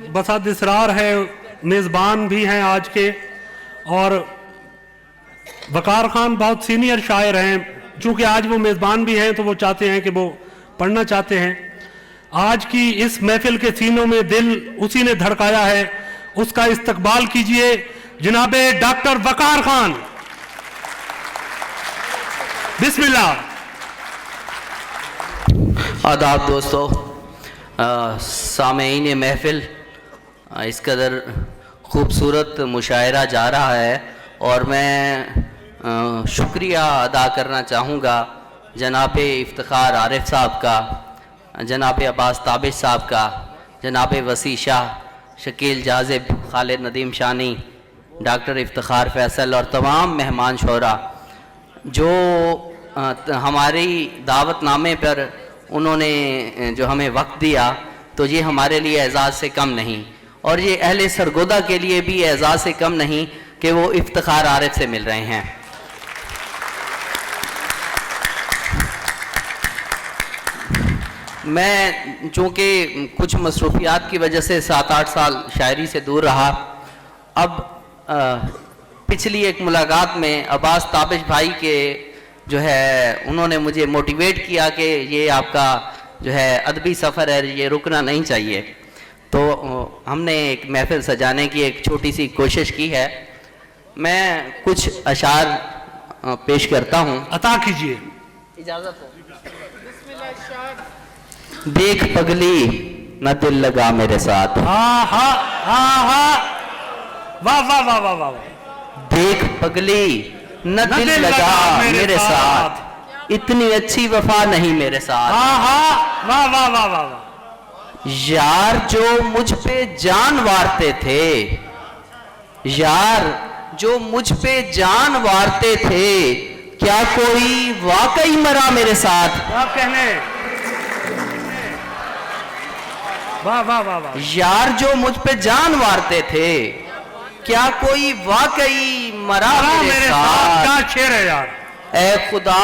बसात इसरार है, मेज़बान भी हैं आज के, और वकार खान बहुत सीनियर शायर हैं। चूँकि आज वो मेज़बान भी हैं तो वो चाहते हैं कि वो पढ़ना चाहते हैं। आज की इस महफिल के सीनों में दिल उसी ने धड़काया है, उसका इस्तकबाल कीजिए जनाबे डॉक्टर वकार खान। बिस्मिल्लाह। आदाब दोस्तों, सामेईन महफिल, इस कदर खूबसूरत मुशायरा जा रहा है और मैं शुक्रिया अदा करना चाहूँगा जनाब इफ्तिखार आरिफ साहब का, जनाब अब्बास ताबिश साहब का, जनाब वसी शाह, शकील जाज़िब, खालिद नदीम शानी, डॉक्टर इफ्तिखार फैसल और तमाम मेहमान शोरा जो हमारी दावतनामे पर उन्होंने जो हमें वक्त दिया, तो ये हमारे लिए एज़ाज़ से कम नहीं, और ये अहले सरगोदा के लिए भी एज़ाज़ से कम नहीं कि वो इफ्तिखार आरिफ से मिल रहे हैं। मैं चूँकि कुछ मसरूफियात की वजह से 7-8 साल शायरी से दूर रहा, अब पिछली एक मुलाकात में अब्बास ताबिश भाई के जो है उन्होंने मुझे मोटिवेट किया कि ये आपका जो है अदबी सफ़र है, ये रुकना नहीं चाहिए। तो हमने एक महफिल सजाने की एक छोटी सी कोशिश की है। मैं कुछ अशार पेश करता हूँ, अता कीजिए। इजाज़त हो? देख पगली न दिल लगा मेरे साथ। हाँ हाँ हाँ हाँ, वाह वाह वाह वाह वाह। देख पगली न दिल लगा मेरे साथ, इतनी अच्छी वफा नहीं मेरे साथ। हाँ हाँ, वाह वाह वाह वाह वाह। यार जो मुझ पे जान वारते थे, यार जो मुझ पे जान वारते थे, क्या कोई वाकई मरा मेरे साथ? क्या कहने, वाह वाह वाह वाह। यार जो मुझ पे जान वारते थे, क्या कोई वाकई मरा मेरे साथ? क्या शेर है यार। ऐ खुदा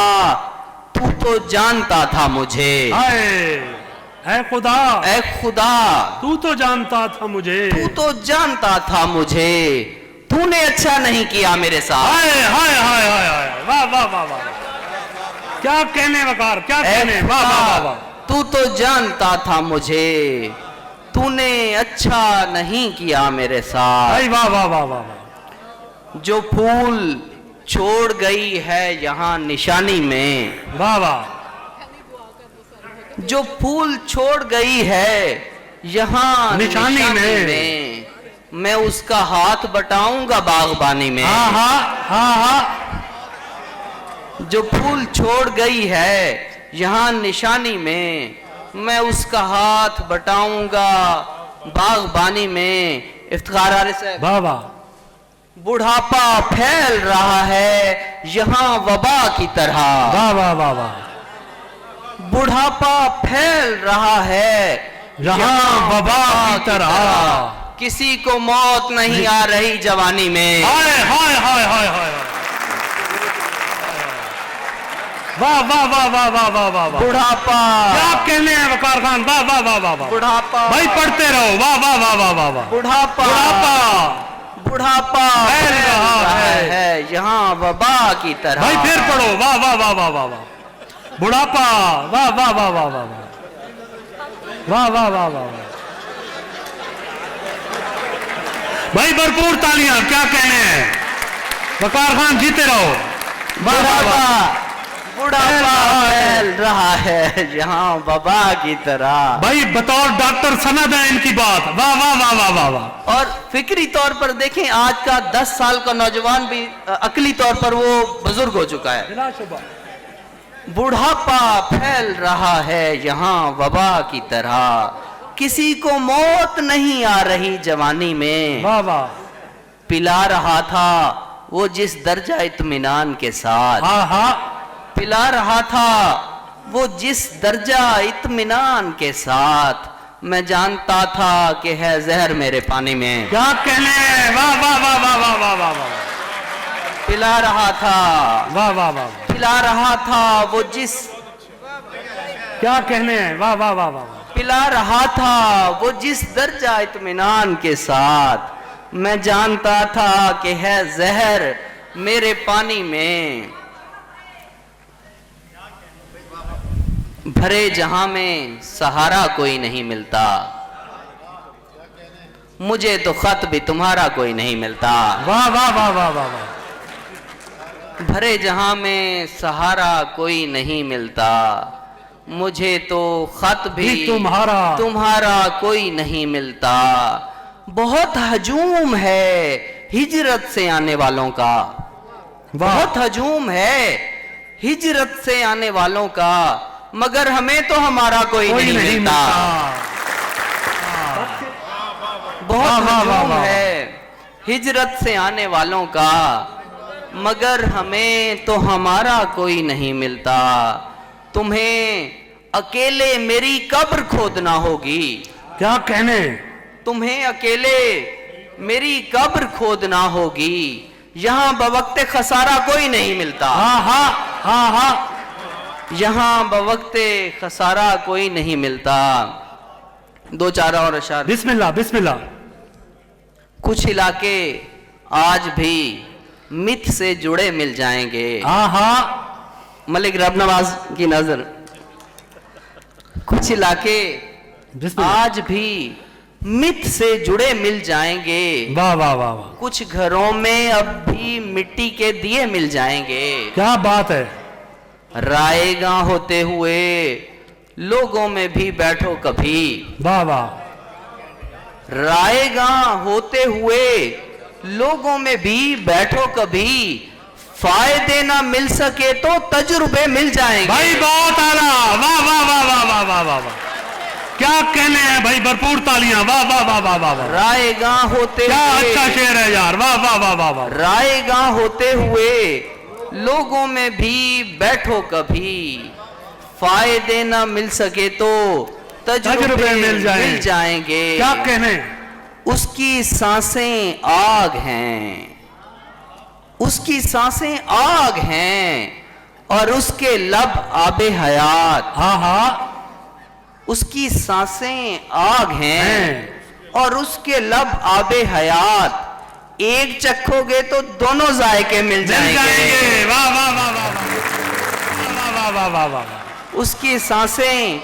तू तो जानता था मुझे, ऐ खुदा, ऐ खुदा तू तो जानता था मुझे, तू तो जानता था मुझे, तूने अच्छा नहीं किया मेरे साथ। हाय हाय हाय हाय हाय, वाह वाह वाह वाह। क्या कहने वकार, क्या कहने, वाह वाह वाह वाह। तू तो जानता था मुझे, तूने अच्छा नहीं किया मेरे साथ। वाह वाह वाह वाह। जो फूल छोड़ गई है यहाँ निशानी में, वाह वाह। जो फूल छोड़ गई है यहाँ निशानी में, मैं उसका हाथ बटाऊंगा बागबानी में। हाँ हाँ हाँ हाँ। जो फूल छोड़ गई है यहाँ निशानी में, मैं उसका हाथ बटाऊंगा बागबानी में। इफ्तिखार आरिफ साहब। वाह वाह। बुढ़ापा फैल रहा है यहाँ वबा की तरह। वाह वाह वाह वाह। बुढ़ापा फैल रहा है यहाँ वबा की तरह, किसी को मौत नहीं आ रही जवानी में। हाय हाय हाय हाय हाय। वाह वाह वाह वाह वाह वाह वाह वाह। बुढ़ापा, क्या कहने हैं वकार खान, वाह वाह वाह वाह वाह। बुढ़ापा भाई पढ़ते रहो, वाह वाह वाह वाह वाह वाह। बुढ़ापा, बुढ़ापा बुढ़ापा फैल रहा है यहाँ वबा की तरह। भाई फिर पढ़ो, वाह वाह वाह वाह वाह वाह। बुढ़ापा, वाह वाह वाह वाह वाह वाह वाह वाह वाह। भाई भरपूर तालियां, क्या कहने हैं वकार खान, जीते रहो। बुढ़ापा, बुढ़ापा फैल रहा है यहाँ वबा की तरह। भाई बतौर डॉक्टर सनद है इनकी बात, वाह वाह वाह वाह वाह वाह। और फिक्री तौर पर देखें, आज का 10 साल का नौजवान भी अकली तौर पर वो बुजुर्ग हो चुका है। बुढ़ापा फैल रहा है यहाँ वबा की तरह, किसी को मौत नहीं आ रही जवानी में। वाह वाह। पिला रहा था वो जिस दर्जा इत्मीनान के साथ, हाँ हाँ। पिला रहा था वो जिस दर्जा इत्मीनान के साथ, मैं जानता था कि है जहर मेरे पानी में। क्या कहने हैं, वाह वाह वाह वाह वाह वाह वाह वाह। पिला रहा था, वाह वाह वाह। पिला रहा था वो जिस, क्या कहने हैं, वाह वाह वाह वाह। पिला रहा था वो जिस दर्जा इत्मीनान के साथ, मैं जानता था कि है जहर मेरे पानी में। भरे जहां में सहारा कोई नहीं मिलता, मुझे तो खत भी तुम्हारा कोई नहीं मिलता। वाह वाह वाह वाह वाह वाह। भरे जहां में सहारा कोई नहीं मिलता, मुझे तो खत भी तुम्हारा कोई नहीं मिलता। बहुत हजूम है हिजरत से आने वालों का, बहुत हजूम है हिजरत से आने वालों का, मगर हमें तो हमारा कोई नहीं मिलता। बहुत हजूम है हिजरत से आने वालों का, मगर हमें तो हमारा कोई नहीं मिलता। तुम्हें अकेले मेरी कब्र खोदना होगी, क्या कहने, तुम्हें अकेले मेरी कब्र खोदना होगी, यहाँ बवक्ते खसारा कोई नहीं मिलता। हाँ हाँ हाँ हाँ, यहाँ बवक्ते खसारा कोई नहीं मिलता। दो चार और अशार। बिस्मिल्लाह बिस्मिल्लाह। कुछ इलाके आज भी मिथ से जुड़े मिल जाएंगे। हाँ हाँ, मलिक रब नवाज की नजर। कुछ इलाके आज भी मिथ से जुड़े मिल जाएंगे। वाह वाह वाह वाह। कुछ घरों में अब भी मिट्टी के दिए मिल जाएंगे। क्या बात है। रायगां होते हुए लोगों में भी बैठो कभी। वाह वाह। रायगां होते हुए लोगों में भी बैठो कभी, फायदे ना मिल सके तो तजुर्बे मिल जाएंगे। भाई बहुत आला, वाह वाह वाह वाह वाह वाह वाह वाह। क्या कहने हैं भाई, भरपूर तालियां, वाह वाह वाह वाह वाह वाह। रायगां होते क्या हुए, अच्छा शेर है यार, वाह वाह वाह वाह वाह। रायगां होते हुए लोगों में भी बैठो कभी, फायदे ना मिल सके तो तजुर्बे मिल जाएंगे। क्या कहने। उसकी सांसें आग हैं, उसकी सांसें आग हैं, और उसके लब आबे हयात। हाँ हाँ, उसकी सांसें आग हैं और उसके लब आबे हयात। एक चखोगे तो दोनों जायके मिल जाएंगे। वाह वाह वाह वाह वाह वाह वाह वाह वाह। उसकी सांसें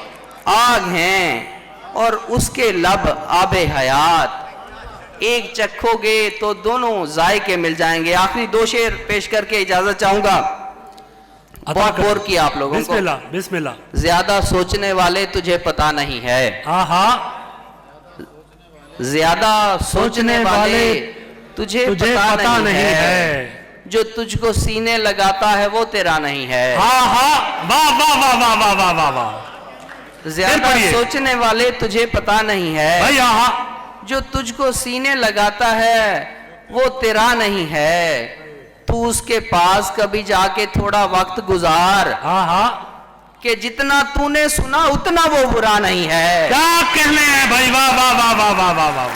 आग हैं और उसके लब आबे हयात। एक चखोगे तो दोनों जायके मिल जाएंगे। आखिरी दो शेर पेश करके इजाजत चाहूंगा। बहुत बोर किया आप लोगों को। बिस्मिल्लाह बिस्मिल्लाह। ज्यादा सोचने वाले तुझे पता नहीं है। हाँ हाँ, ज्यादा सोचने वाले तुझे पता नहीं है। जो तुझको सीने लगाता है वो तेरा नहीं है। हाँ हाँ, वाह वाह वाह वाह वाह वाह वाह वाह। ज्यादा सोचने वाले तुझे पता नहीं है। भाई हाँ, जो तुझको सीने लगाता है वो तेरा नहीं है। तू उसके पास कभी जाके थोड़ा वक्त गुजार। हाँ हाँ, कि जितना तूने सुना उतना वो बुरा नहीं है। क्या कहने हैं भाई, वाह वाह वाह वाह वाह वाह वाह।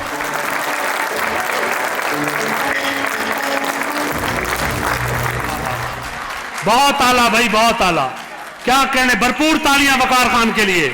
बहुत आला भाई, बहुत आला। क्या कहने, भरपूर तालियां वकार खान के लिए।